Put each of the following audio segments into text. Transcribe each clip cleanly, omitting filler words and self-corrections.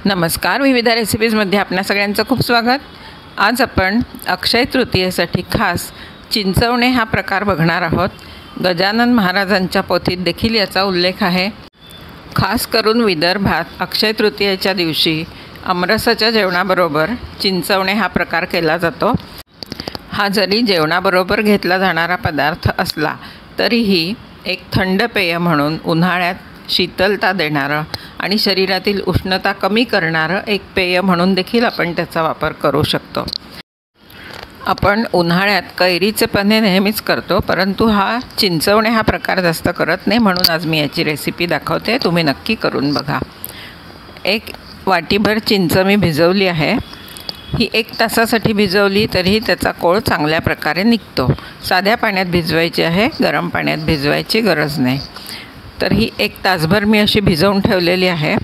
नमस्कार, विविध रेसिपीजमध्ये आपल्या सगळ्यांचं खूप स्वागत। आज आपण अक्षय तृतीयेसाठी खास चिंचवणे हा प्रकार बघणार आहोत। गजानन महाराजांच्या पोथीत देखील याचा उल्लेख आहे। खास करून विदर्भात अक्षय तृतीयेच्या दिवशी आमरसाच्या जेवणाबरोबर चिंचवणे हा प्रकार केला जातो। हा जरी जेवणाबरोबर घेतला जाणारा पदार्थ असला तरीही एक थंड पेय म्हणून उन्हाळ्यात शीतलता देणारं आणि शरीरातील उष्णता कमी करणारं एक पेय म्हणून देखील आपण त्याचा वापर करू शकतो। आपण उन्हाळ्यात कैरीचे पन्हे नेहमीच करतो, परंतु हा चिंचवणे हा प्रकार जास्त करत नाही, म्हणून आज मी याची रेसिपी दाखवते। तुम्ही नक्की करून बघा। एक वाटीभर चिंच मी भिजवली आहे। ही 1 तासासाठी भिजवली तरी त्याचा कोळ चांगल्या प्रकारे निघतो। साध्या पाण्यात भिजवायची आहे, गरम पाण्यात भिजवायची गरज नाही। तर ही 1 तासभर मी अशी भिजवून ठेवलेली आहे।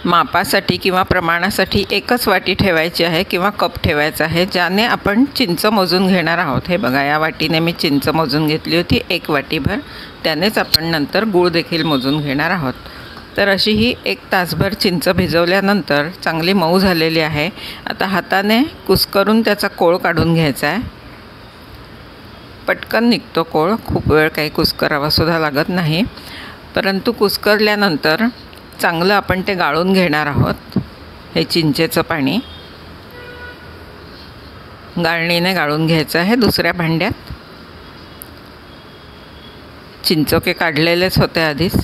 मापासाठी किंवा प्रमाणासाठी एकच वाटी ठेवायची आहे किंवा कप ठेवायचा आहे, ज्याने आपण चिंच मोजून घेणार आहोत। हे बघा, या वाटीने मी चिंच मोजून घेतली होती 1 वाटीभर, त्यानेच आपण नंतर गूळ देखील मोजून घेणार आहोत। तर अशी ही 1 तासभर चिंच भिजवल्यानंतर चांगली मऊ झालेली आहे। आता हाताने कुस्करून त्याचा कोळ काढून घ्यायचा आहे। पटकन निघतो कोळ, खूप वेळ काही कुस्करावा सुद्धा लागत नाही, परंतु कुस्करल्यानंतर चांगलं आपण ते गाळून घेणार आहोत। हे चिंचेचं पाणी गाळणीने गाळून घ्यायचं आहे। दुसऱ्या भांड्यात चिंचोके काढलेलेच होते आधीच,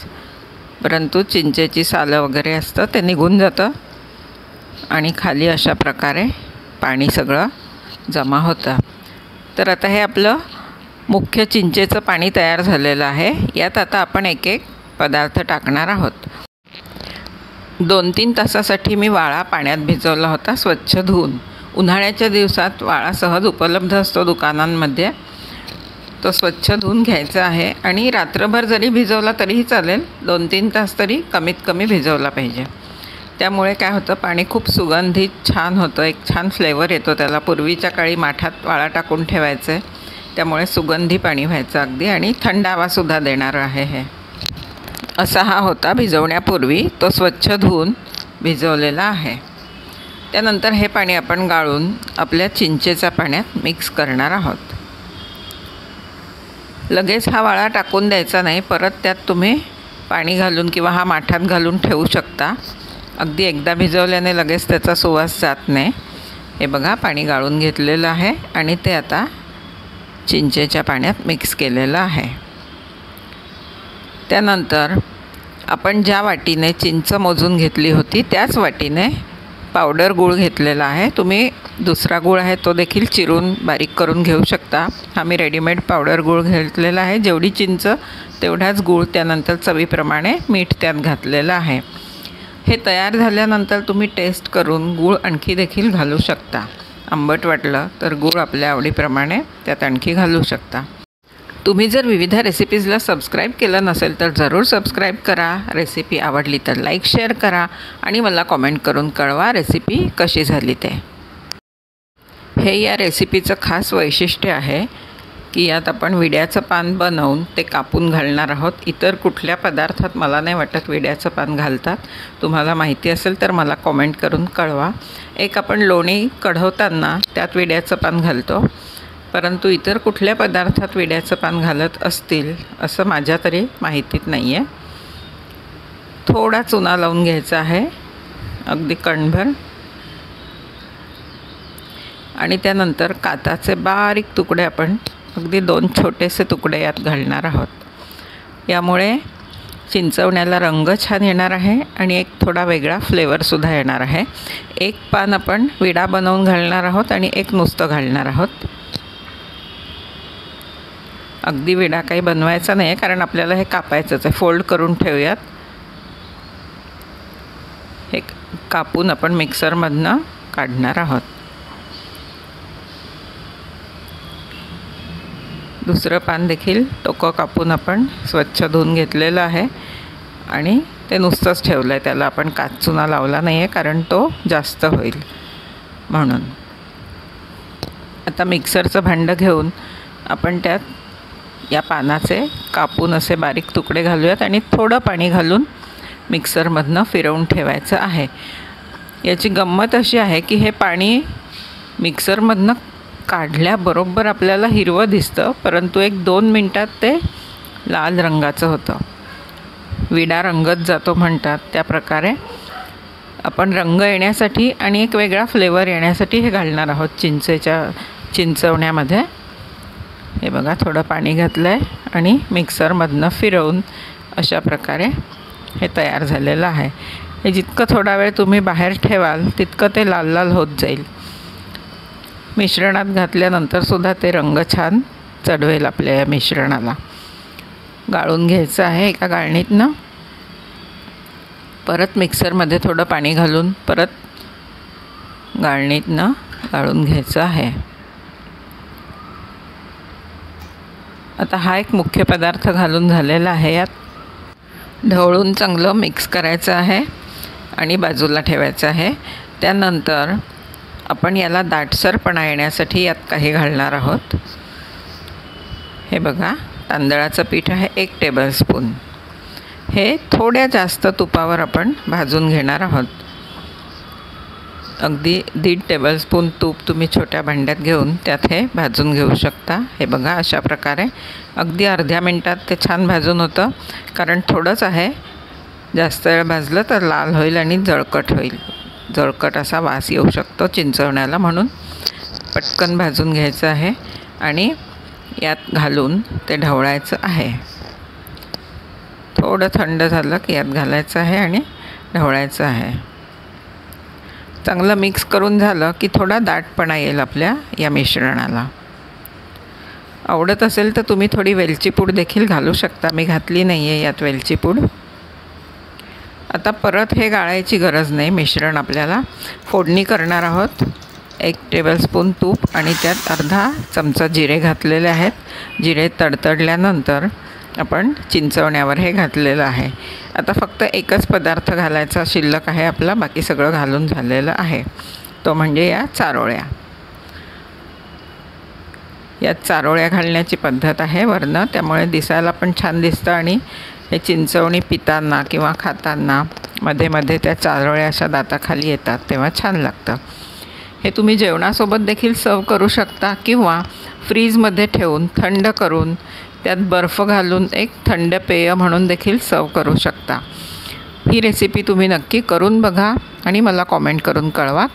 परंतु चिंचेची सालं वगैरे असतं ते निघून जातं आणि खाली अशा प्रकारे पाणी सगळं जमा होतं। तर आता हे आपलं मुख्य चिंचेचं पाणी तयार झालेलं आहे। यात आता आपण एक एक पदार्थ टाकणार आहोत। 2-3 तासासाठी मी वाळा पाण्यात भिजवला होता, स्वच्छ धुवून। उन्हाळ्याच्या दिवसात वाळा सहज उपलब्ध असतो दुकानांमध्ये, तो स्वच्छ धुवून घ्यायचा आहे आणि रात्रभर जरी भिजवला तरीही चालेल, 2-3 तास तरी कमीत कमी भिजवला पाहिजे। त्यामुळे काय होतं, पाणी खूप सुगंधित छान होतं, एक छान फ्लेवर येतो त्याला। पूर्वीच्या काळी माठात वाळा टाकून ठेवायचे, त्यामुळे सुगंधी पाणी व्हायचं अगदी, आणि थंडावासुद्धा देणारं आहे हे। असा हा होता भिजवण्यापूर्वी, तो स्वच्छ धुवून भिजवलेला आहे। त्यानंतर हे पाणी आपण गाळून आपल्या चिंचेच्या पाण्यात मिक्स करणार आहोत। लगेच हा वाळा टाकून द्यायचा नाही, परत त्यात तुम्ही पाणी घालून किंवा हा माठात घालून ठेवू शकता। अगदी एकदा भिजवल्याने लगेच त्याचा सुवास जात नाही। हे बघा, पाणी गाळून घेतलेलं आहे आणि ते आता चिंचेच्या पाण्यात मिक्स केलेलं आहे। त्यानंतर आपण ज्या वाटीने चिंच मोजून घेतली होती त्याच वाटीने पावडर गूळ घेतलेला आहे। तुम्ही दुसरा गूळ आहे तो देखील चिरून बारीक करून घेऊ शकता। हा मी रेडीमेड पावडर गूळ घेतलेला आहे। जेवढी चिंच तेवढाच गूळ, त्यानंतर चवीप्रमाणे मीठ त्यात घातलेलं आहे। हे तयार झाल्यानंतर तुम्ही टेस्ट करून गूळ आणखी देखील घालू शकता। आंबट वाटलं तर गूळ आपल्या आवडीप्रमाणे त्यात आणखी घालू शकता। तुम्ही जर विविध रेसिपीजला सबस्क्राईब केलं नसेल तर जरूर सबस्क्राईब करा। रेसिपी आवडली तर लाईक शेअर करा आणि मला कॉमेंट करून कळवा रेसिपी कशी झाली ते। हे या रेसिपीचं खास वैशिष्ट्य आहे की यात आपण विड्याचं पान बनवून ते कापून घालणार आहोत। इतर कुठल्या पदार्थात मला नाही वाटत विड्याचं पान घालतात। तुम्हाला माहिती असेल तर मला कॉमेंट करून कळवा। एक आपण लोणी कढवताना त्यात विड्याचं पान घालतो, परंतु इतर कुठल्या पदार्थात विड्याचं पान घालत असतील असं माझ्या तरी माहितीत नाही आहे। थोडा चुना लावून घ्यायचा आहे, अगदी कणभर, आणि त्यानंतर काताचे बारीक तुकडे आपण अगदी 2 छोटेसे तुकडे यात घालणार आहोत। यामुळे चिंचवण्याला रंग छान येणार आहे आणि एक थोडा वेगळा फ्लेवरसुद्धा येणार आहे। एक पान आपण विडा बनवून घालणार आहोत आणि एक नुसतं घालणार आहोत। अगदी विडा काही बनवायचा नाही आहे, कारण आपल्याला हे कापायचंच आहे। फोल्ड करून ठेवूयात। हे कापून आपण मिक्सरमधनं काढणार आहोत। दुसरं पान देखील टोकं कापून आपण स्वच्छ धुवून घेतलेलं आहे आणि ते नुसतंच ठेवलं आहे, त्याला आपण काचुना लावला नाही आहे, कारण तो जास्त होईल म्हणून। आता मिक्सरचं भांडं घेऊन आपण त्यात या पानाचे कापून असे बारीक तुकडे घालूयात आणि थोडं पाणी घालून मिक्सरमधनं फिरवून ठेवायचं आहे। याची गंमत अशी आहे की हे पाणी मिक्सरमधनं काढल्याबरोबर आपल्याला हिरवं दिसतं, परंतु 1-2 मिनटात ते लाल रंगाचं होतं. विडा रंगत जातो म्हणतात, त्या प्रकारे आपण रंग येण्यासाठी आणि एक वेगळा फ्लेवर येण्यासाठी हे घालणार आहोत चिंचवण्यामध्ये. हे बघा, थोडं पाणी घातलं आहे आणि मिक्सरमधनं फिरवून अशा प्रकारे हे तयार झालेलं आहे. हे जितकं थोडा वेळ तुम्ही बाहेर ठेवाल तितकं ते लाल लाल होत जाईल. मिश्रणात घातल्यानंतरसुद्धा ते रंग छान चढवेल आपल्या या मिश्रणाला. गाळून घ्यायचं आहे एका गाळणीतनं. परत मिक्सरमध्ये थोडं पाणी घालून परत गाळणीतनं गाळून घ्यायचं आहे. आता हा एक मुख्य पदार्थ घालून झालेला आहे. यात ढवळून चांगलं मिक्स करायचं आहे आणि बाजूला ठेवायचं आहे. त्यानंतर आपण याला दाटसरपणा येण्यासाठी यात काही घालणार आहोत. हे बघा, तांदळाचं पीठ आहे 1 टेबलस्पून. हे थोड्या जास्त तुपावर आपण भाजून घेणार आहोत. अगदी 1.5 टेबलस्पून तूप तुम्ही छोट्या भांड्यात घेऊन त्यात हे भाजून घेऊ शकता. हे बघा, अशा प्रकारे अगदी अर्ध्या मिनटात ते छान भाजून होतं. कारण थोडंच आहे, जास्त वेळ भाजलं तर लाल होईल आणि जळकट होईल. जळकट असा वास येऊ शकतो चिंचवण्याला, म्हणून पटकन भाजून घ्यायचं आहे आणि यात घालून ते ढवळायचं आहे. थोडं थंड झालं की यात घालायचं आहे आणि ढवळायचं आहे. चांगलं मिक्स करून झालं की थोडा दाटपणा येईल आपल्या या मिश्रणाला. आवडत असेल तर तुम्ही थोडी वेलची पूड देखील घालू शकता. मी घातली नाही आहे यात वेलची पूड. आता परत हे गाळायची गरज नाही. मिश्रण आपल्याला फोडणी करणार आहोत. 1 टेबलस्पून तूप आणि त्यात अर्धा चमचा जिरे घातलेले आहेत. जिरे तडतडल्यानंतर आपण चिंचवण्यावर हे घातलेलं आहे. आता फक्त एकच पदार्थ घालायचा शिल्लक आहे आपला. बाकी सगळं घालून झालेलं आहे. तो म्हणजे या चारोळ्या. यात चारोळ्या घालण्याची पद्धत आहे वरनं, त्यामुळे दिसायला पण छान दिसतं आणि हे चिंचवणी पिताना किंवा खाताना मध्ये मध्ये त्या चारोळ्या अशा दाताखाली येतात तेव्हा छान लागतं. हे तुम्ही जेवणासोबत देखील सर्व करू शकता किंवा फ्रीजमध्ये ठेवून थंड करून त्यात बर्फ घालून एक थंड पेय म्हणून देखील सर्व करू शकता. ही रेसिपी तुम्ही नक्की करून बघा आणि मला कॉमेंट करून कळवा